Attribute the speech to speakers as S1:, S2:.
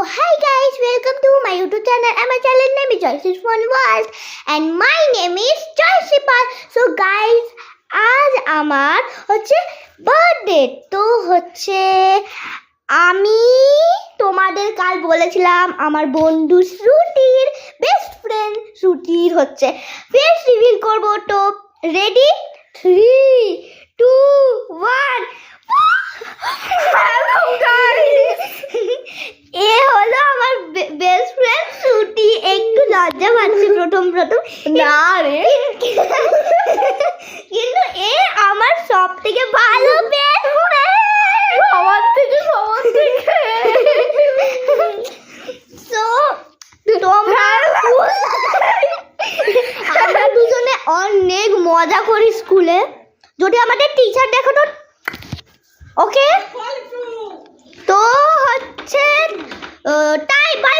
S1: hi guys, welcome to my YouTube channel and my channel name is Joyce's Fun World and my name is Joyce Pal. So guys, আজ আমার হচ্ছে birthday. তো হচ্ছে আমি তোমাদের কাল বলেছিলাম আমার বন্ধু শ্রুতির বেস্ট ফ্রেন্ড শ্রুতির হচ্ছে ফেস রিভিল করব। তো রেডি 3, 2, 1 হ্যালো গাইস, এ হলো আমার বেস্ট ফ্রেন্ড শ্রুতি। একটু লজ্জা পাচ্ছি প্রথম না রে, কিন্তু এ আমার সব থেকে ভালো বেস্ট ফ্রেন্ড, আমার থেকে সো তোমরা আমরা দুজনে অনেক মজা করি স্কুলে। যদি আমাদের টিচার দেখো তো ওকে। তো হচ্ছে টাই বাই